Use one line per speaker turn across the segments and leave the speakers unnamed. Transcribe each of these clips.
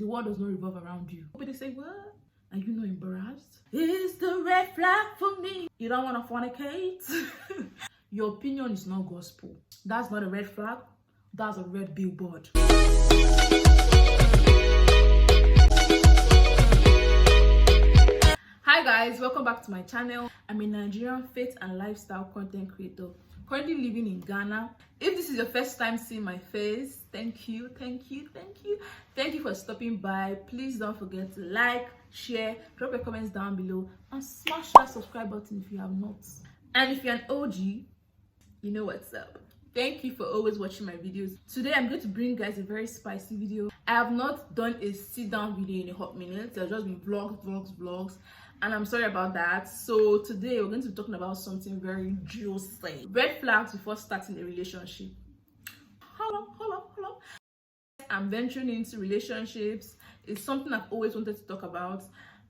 The world does not revolve around you. But they say, what? Are you not embarrassed? It's the red flag for me. You don't want to fornicate? Your opinion is not gospel. That's not a red flag. That's a red billboard. Hi guys, welcome back to my channel. I'm a Nigerian faith and lifestyle content creator currently living in Ghana. If this is your first time seeing my face, thank you for stopping by. Please don't forget to like, share, drop your comments down below, and smash that subscribe button if you have not. And if you're an OG, you know what's up. Thank you for always watching my videos. Today I'm going to bring you guys a very spicy video. I have not done a sit down video in a hot minute. There's just been vlogs, and I'm sorry about that. So today we're going to be talking about something very juicy. Red flags before starting a relationship. Hold on. I'm venturing into relationships. It's something I've always wanted to talk about,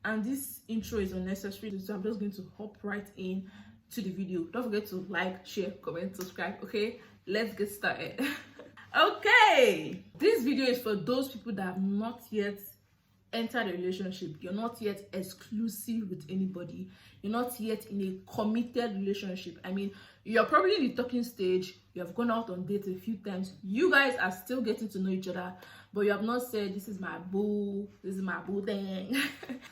and this intro is unnecessary, so I'm just going to hop right in to the video. Don't forget to like, share, comment, subscribe. Okay, let's get started. Okay, this video is for those people that have not yet entered a relationship. You're not yet exclusive with anybody. You're not yet in a committed relationship. I mean, you're probably in the talking stage. You have gone out on dates a few times. You guys are still getting to know each other, but you have not said, this is my boo, this is my boo thing.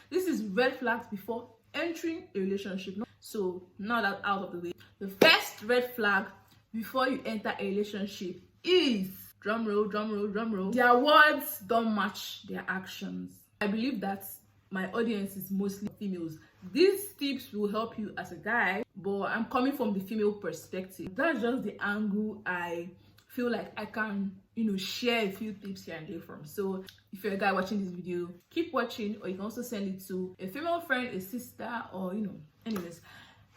This is red flags before entering a relationship. So now that's out of the way, the first red flag before you enter a relationship is, drum roll, their words don't match their actions. I believe that my audience is mostly females. These tips will help you as a guy, but I'm coming from the female perspective. That's just the angle I feel like I can, share a few tips here and there from. So if you're a guy watching this video, keep watching, or you can also send it to a female friend, a sister, or anyways.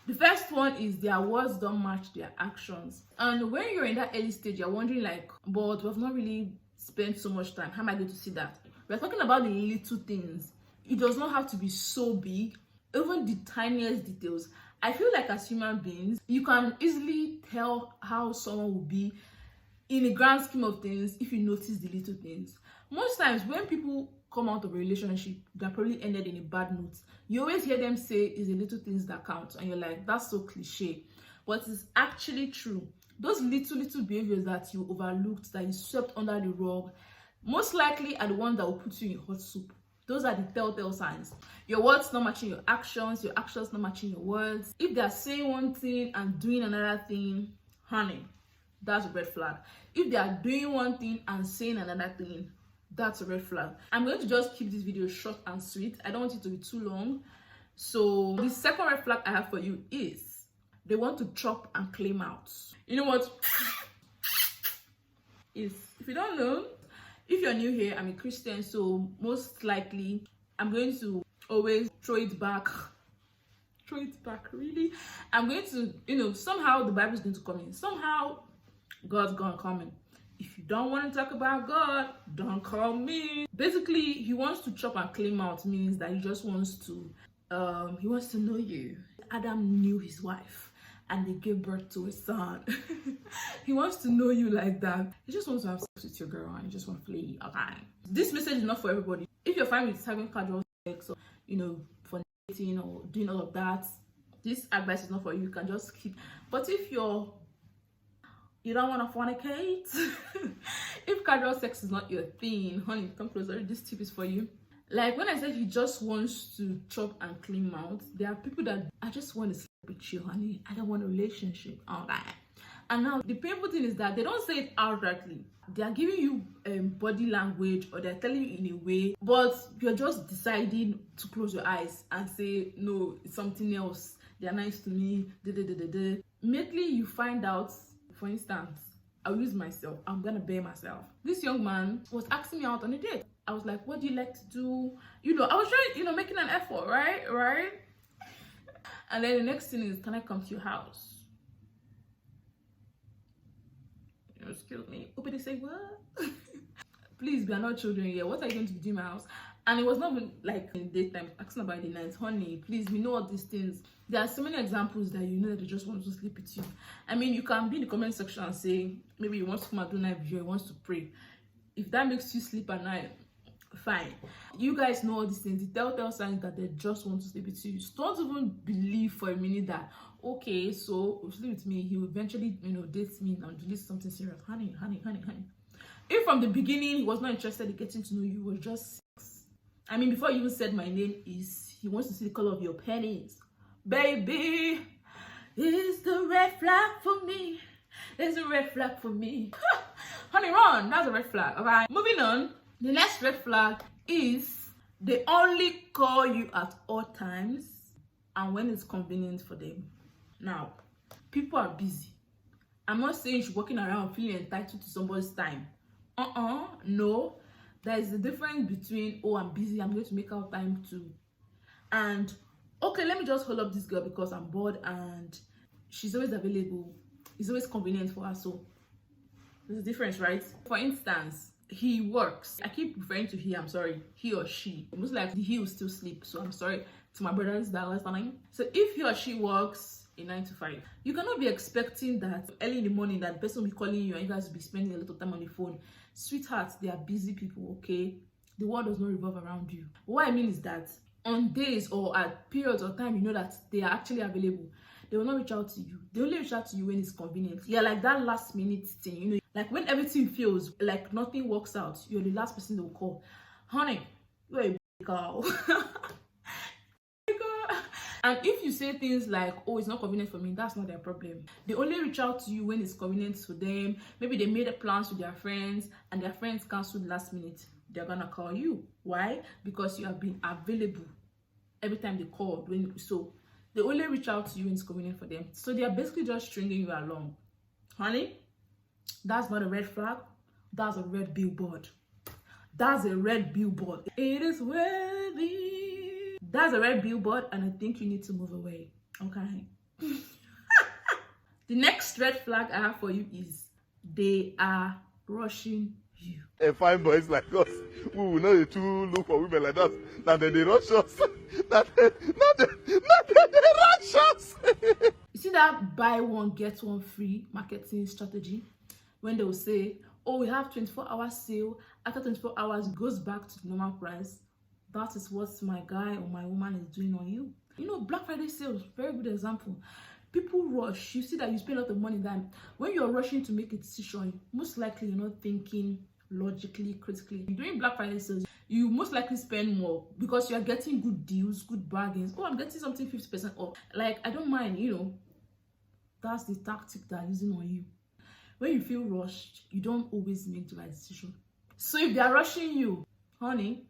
The first one is their words don't match their actions. And when you're in that early stage, you're wondering like, but we've not really spent so much time. How am I going to see that? We're talking about the little things. It does not have to be so big. Even the tiniest details. I feel like as human beings, you can easily tell how someone will be in the grand scheme of things if you notice the little things. Most times when people come out of a relationship that probably ended in a bad note, you always hear them say it's the little things that count, and you're like, that's so cliche, but it's actually true. Those little behaviors that you overlooked, that you swept under the rug, most likely are the ones that will put you in hot soup. Those are the telltale signs. Your words not matching your actions not matching your words. If they're saying one thing and doing another thing, honey, that's a red flag. If they are doing one thing and saying another thing, that's a red flag. I'm going to just keep this video short and sweet. I don't want it to be too long. So the second red flag I have for you is they want to chop and claim out. You know what is, if you don't know, if you're new here, I'm a Christian, so most likely I'm going to always throw it back, really. I'm going to, somehow the Bible is going to come in. Somehow God's going to come in. If you don't want to talk about God, don't call me. Basically, he wants to chop and claim out means that he just wants to, he wants to know you. Adam knew his wife and they gave birth to a son. He wants to know you like that. He just wants to have sex with your girl and you just want to play. Okay. This message is not for everybody. If you're fine with having casual sex or, for dating or doing all of that, this advice is not for you. You can just skip. But if you don't want to fornicate, if casual sex is not your thing, honey, come closer. This tip is for you. Like when I said he just wants to chop and clean out, there are people that I just want to sleep with you, honey. I don't want a relationship. All right. And now the painful thing is that they don't say it outrightly. They are giving you body language, or they're telling you in a way, but you're just deciding to close your eyes and say, no, it's something else. They're nice to me. Immediately you find out, for instance, I'll use myself. I'm gonna bear myself. This young man was asking me out on a date. I was like, what do you like to do? I was trying, making an effort, right? And then the next thing is, can I come to your house? Excuse me. Open say what? Please, we are not children here. What are you going to do in my house? And it was not even like in daytime, asking about the night. Honey, please, we know all these things. There are so many examples that that they just want to sleep with you. I mean, you can be in the comment section and say, maybe you want to come and do night view, you want to pray. If that makes you sleep at night, Fine. You guys know all these things, the telltale signs that they just want to sleep with you. Don't even believe for a minute that, okay, so sleep with me, he will eventually, date me and do something serious. Honey. If from the beginning he was not interested in getting to know you, it was just sex. I mean, before you even said my name, he wants to see the color of your pennies. Baby, it's the red flag for me. There's a red flag for me. Honey, run. That's a red flag. All right. Moving on. The next red flag is they only call you at all times and when it's convenient for them. Now, people are busy. I'm not saying you're walking around feeling entitled to somebody's time. No. There is a difference between, oh, I'm busy, I'm going to make out time too, and okay, let me just hold up this girl because I'm bored and she's always available. It's always convenient for her. So there's a difference, right? For instance, he works. I keep referring to he, I'm sorry, he or she. Most likely he will still sleep. So I'm sorry to my brothers that are listening. So if he or she works a 9 to 5, you cannot be expecting that early in the morning that the person will be calling you and you guys will be spending a lot of time on the phone. Sweethearts, they are busy people, okay? The world does not revolve around you. What I mean is that on days or at periods of time, you know that they are actually available, they will not reach out to you. They only reach out to you when it's convenient. Yeah, like that last minute thing, like when everything feels like nothing works out, you're the last person they'll call. Honey, you're a girl. And if you say things like, oh, it's not convenient for me, that's not their problem. They only reach out to you when it's convenient for them. Maybe they made a plans with their friends and their friends canceled last minute. They're gonna call you. Why? Because you have been available every time they called. So they only reach out to you when it's convenient for them. So they are basically just stringing you along. Honey, that's not a red flag. That's a red billboard. That's a red billboard. It is worthy. That's a red billboard, and I think you need to move away. Okay. The next red flag I have for you is they are rushing you.
And fine boys like us, we will not too look for women like that. Now they rush us. Now they rush us.
You see that buy one get one free marketing strategy when they will say, oh, we have 24-hour sale. After 24 hours, it goes back to the normal price. That is what my guy or my woman is doing on you. Black Friday sales, very good example. People rush. You see that you spend a lot of money. Then when you're rushing to make a decision, most likely you're not thinking logically, critically. During Black Friday sales, you most likely spend more because you're getting good deals, good bargains. Oh, I'm getting something 50% off. Like, I don't mind, that's the tactic they're using on you. When you feel rushed, you don't always make the right decision. So if they're rushing you, honey,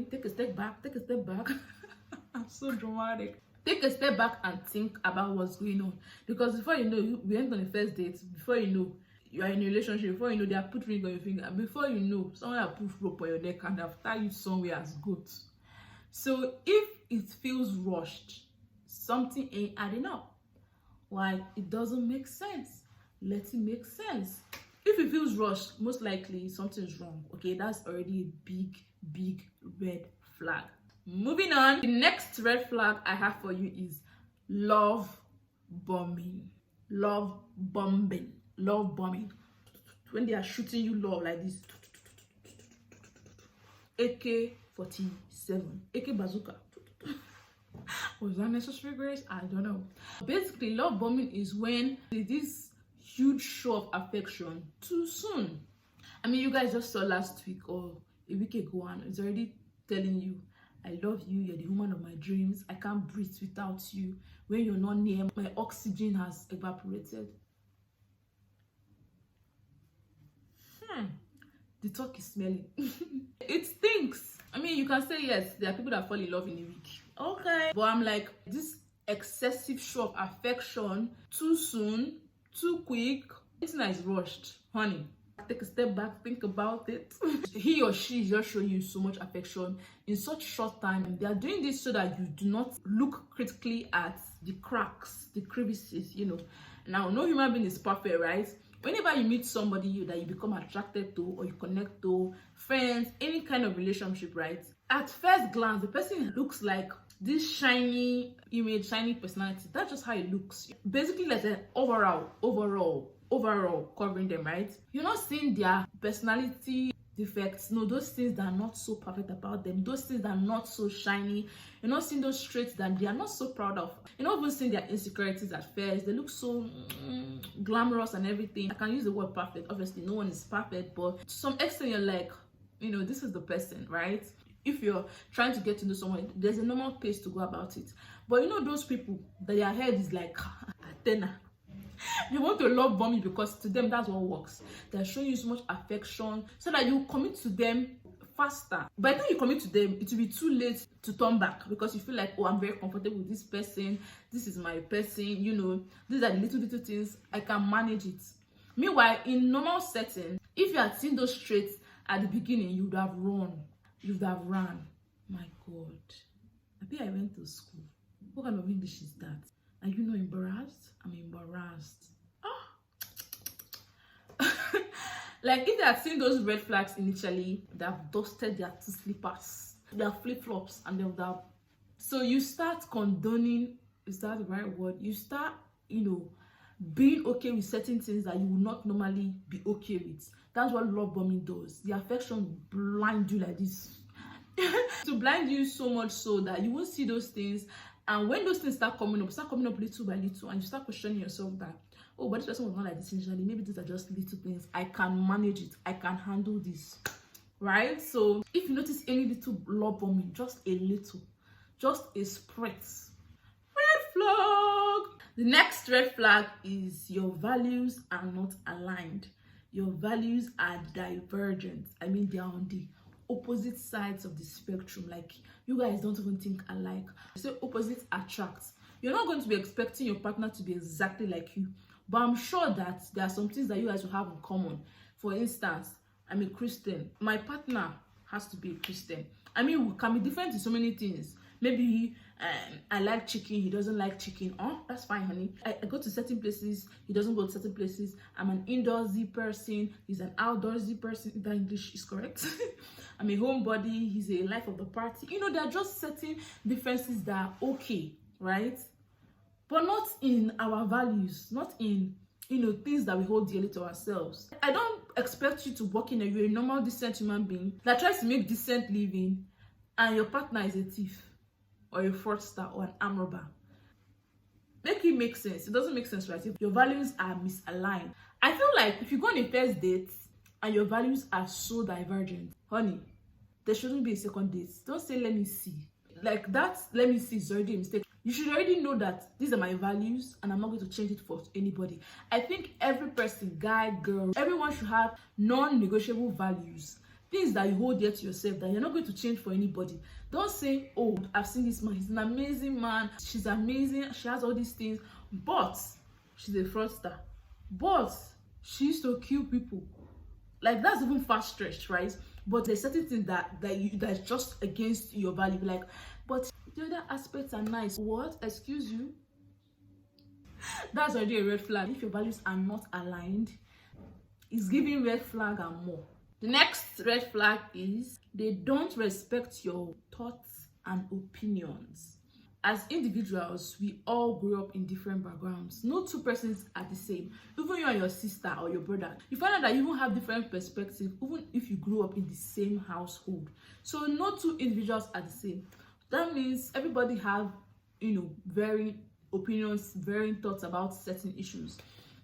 take a step back. I'm so dramatic. Take a step back and think about what's going on. Because before you know, we went on the first date. Before you know, you are in a relationship. Before you know, they have put ring on your finger. And before you know, someone has put rope on your neck and have tied you somewhere as goats. So if it feels rushed, something ain't adding up. Like, it doesn't make sense. Let it make sense. If it feels rushed, most likely something's wrong. Okay, that's already a big red flag. Moving on, the next red flag I have for you is love bombing. Love bombing. When they are shooting you love like this. AK-47. AK bazooka. Was that necessary, Grace? I don't know. Basically, love bombing is when this huge show of affection too soon. I mean, you guys just saw last week or a week ago, and it's already telling you, I love you, you're the woman of my dreams, I can't breathe without you. When you're not near, my oxygen has evaporated. The talk is smelling. It stinks. I mean, you can say yes, there are people that fall in love in a week. Okay. But I'm like, this excessive show of affection too soon, too quick, it's nice rushed. Honey, take a step back, think about it. He or she is just showing you so much affection in such short time. They are doing this so that you do not look critically at the cracks, the crevices, Now, no human being is perfect, right? Whenever you meet somebody that you become attracted to or you connect to, friends, any kind of relationship, right? At first glance, the person looks like this shiny image, shiny personality. That's just how it looks. Basically, like an overall covering them, right? You're not seeing their personality defects. No, those things that are not so perfect about them, those things that are not so shiny. You're not seeing those traits that they are not so proud of. You're not even seeing their insecurities at first. They look so glamorous and everything. I can use the word perfect. Obviously, no one is perfect, but to some extent, you're like, you know, this is the person, right? If you're trying to get to know someone, there's a normal pace to go about it. But you know, those people that their head is like antenna. They want to love bomb you because to them that's what works. They're showing you so much affection so that you commit to them faster. By the time you commit to them, it will be too late to turn back because you feel like, oh, I'm very comfortable with this person. This is my person. You know, these are the little things. I can manage it. Meanwhile, in normal setting, if you had seen those traits at the beginning, you would have run. You would have ran. My God. I think I went to school. What kind of English is that? Are you not embarrassed? I'm embarrassed. Like if they had seen those red flags initially, they have dusted their two slippers, their flip-flops, and they would have. So you start condoning, is that the right word? You start, you know, being okay with certain things that you would not normally be okay with. That's what love bombing does. The affection will blind you like this. To blind you so much so that you won't see those things. And when those things start coming up little by little, and you start questioning yourself that, oh, but this person was not like this initially. Maybe these are just little things. I can manage it. I can handle this. Right? So if you notice any little love bombing, just a little, just a spritz. Red flag. The next red flag is your values are not aligned. Your values are divergent. I mean, they are on the opposite sides of the spectrum. Like, you guys don't even think alike. So opposites attract. You're not going to be expecting your partner to be exactly like you, but I'm sure that there are some things that you guys will have in common. For instance, I'm a Christian. My partner has to be a Christian. I mean, we can be different in so many things. Maybe I like chicken, he doesn't like chicken. Oh, that's fine, honey. I go to certain places, he doesn't go to certain places. I'm an indoorsy person, he's an outdoorsy person. If that English is correct. I'm a homebody, he's a life of the party. You know, there are just certain differences that are okay, right? But not in our values, not in, you know, things that we hold dearly to ourselves. I don't expect you to work in you're a normal, decent human being that tries to make decent living, and your partner is a thief or a fraudster or an arm robber. Make it make sense. It doesn't make sense, right? If your values are misaligned. I feel like if you go on a first date and your values are so divergent, honey, there shouldn't be a second date. Don't say, let me see. Like that, let me see is already a mistake. You should already know that these are my values and I'm not going to change it for anybody. I think every person, guy, girl, everyone should have non-negotiable values. Things that you hold dear to yourself that you're not going to change for anybody. Don't say, oh, I've seen this man, he's an amazing man, she's amazing, she has all these things, but she's a fraudster, but she used to kill people. Like, that's even fast stretched, right? But there's certain things that's just against your value. Like, but the other aspects are nice. What? Excuse you? That's already a red flag. If your values are not aligned, it's giving red flag and more. The next red flag is they don't respect your thoughts and opinions. As individuals, we all grew up in different backgrounds. No two persons are the same. Even you and your sister or your brother, you find out that you even have different perspectives, even if you grew up in the same household. So no two individuals are the same. That means everybody have, you know, varying opinions, varying thoughts about certain issues.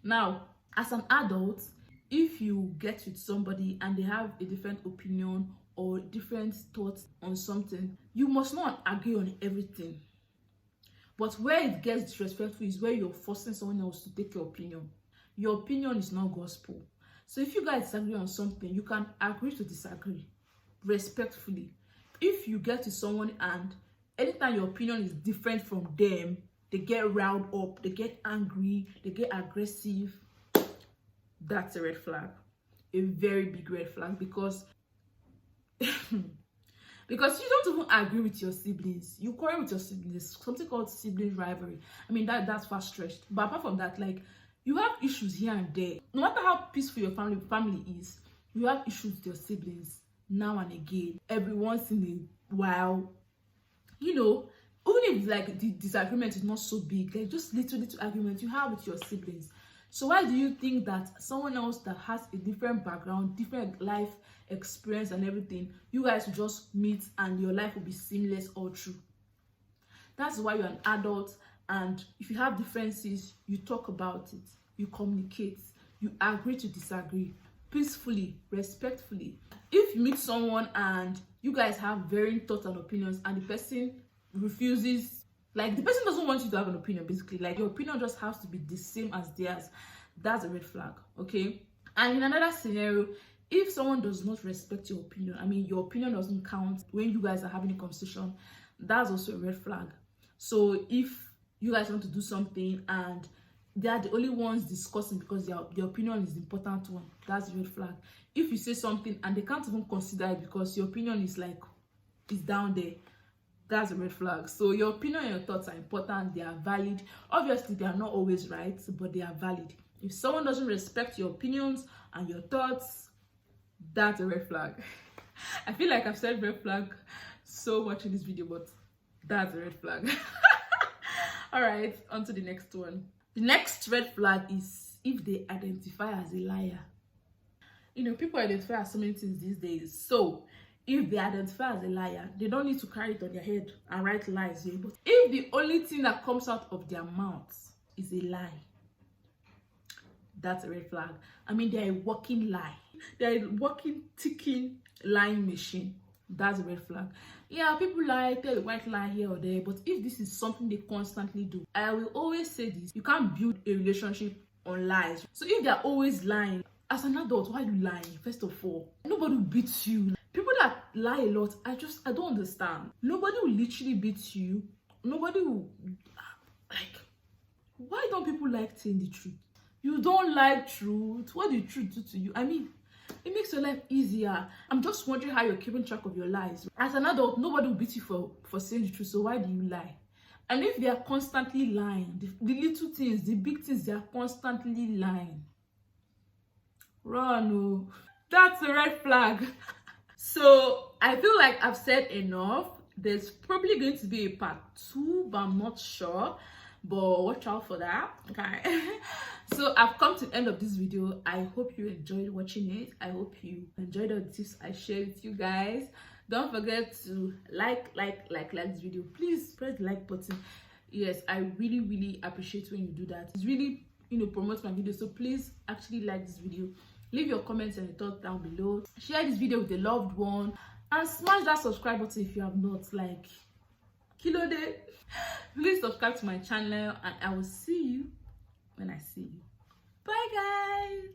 Now, as an adult, if you get with somebody and they have a different opinion or different thoughts on something, you must not agree on everything. But where it gets disrespectful is where you're forcing someone else to take your opinion. Your opinion is not gospel. So if you guys disagree on something, you can agree to disagree respectfully. If you get to someone and anytime your opinion is different from them, they get riled up, they get angry, they get aggressive, that's a red flag. A very big red flag, because because you don't even agree with your siblings. You quarrel with your siblings. Something called sibling rivalry. I mean, that's far stretched. But apart from that, like, you have issues here and there. No matter how peaceful your family is, you have issues with your siblings now and again. Every once in a while, you know, even if like the disagreement is not so big, like just little arguments you have with your siblings. So why do you think that someone else that has a different background, different life experience and everything, you guys will just meet and your life will be seamless all through? That's why you're an adult, and if you have differences, you talk about it, you communicate, you agree to disagree peacefully, respectfully. If you meet someone and you guys have varying thoughts and opinions and the person refuses, like the person doesn't want you to have an opinion, basically, like your opinion just has to be the same as theirs, that's a red flag. Okay. And in another scenario, if someone does not respect your opinion, I mean your opinion doesn't count when you guys are having a conversation, that's also a red flag. So if you guys want to do something and they are the only ones discussing because their opinion is the important one, that's a red flag. If you say something and they can't even consider it because your opinion is like, is down there, that's a red flag. So your opinion and your thoughts are important, they are valid. Obviously they are not always right, but they are valid. If someone doesn't respect your opinions and your thoughts, that's a red flag. I feel like I've said red flag so much in this video, but that's a red flag. All right, on to the next one. The next red flag is if they identify as a liar. You know, people identify as so many things these days. So if they identify as a liar, they don't need to carry it on their head and write lies here. But if the only thing that comes out of their mouths is a lie, that's a red flag. I mean, they're a walking lie. They're a walking, ticking lying machine. That's a red flag. Yeah, people lie, tell a white lie here or there, but if this is something they constantly do, I will always say this: you can't build a relationship on lies. So if they're always lying, as an adult, why are you lying? First of all, nobody will beat you. People that lie a lot, I don't understand. Nobody will literally beat you. Nobody will, like, why don't people like saying the truth? You don't like truth. What did truth do to you? I mean, it makes your life easier. I'm just wondering how you're keeping track of your lies. As an adult, nobody will beat you for saying the truth, so why do you lie? And if they are constantly lying, the little things, the big things, they are constantly lying, run. Oh, that's a red flag. So I feel like I've said enough. There's probably going to be a part 2, but I'm not sure. But watch out for that. Okay. So I've come to the end of this video. I hope you enjoyed watching it. I hope you enjoyed all the tips I shared with you guys. Don't forget to like this video. Please press the like button. Yes, I really appreciate when you do that. It's really, you know, promotes my video. So please actually like this video. Leave your comments and your thoughts down below. Share this video with a loved one and smash that subscribe button if you have not. Like, kilo day. Please subscribe to my channel and I will see you when I see you. Bye guys.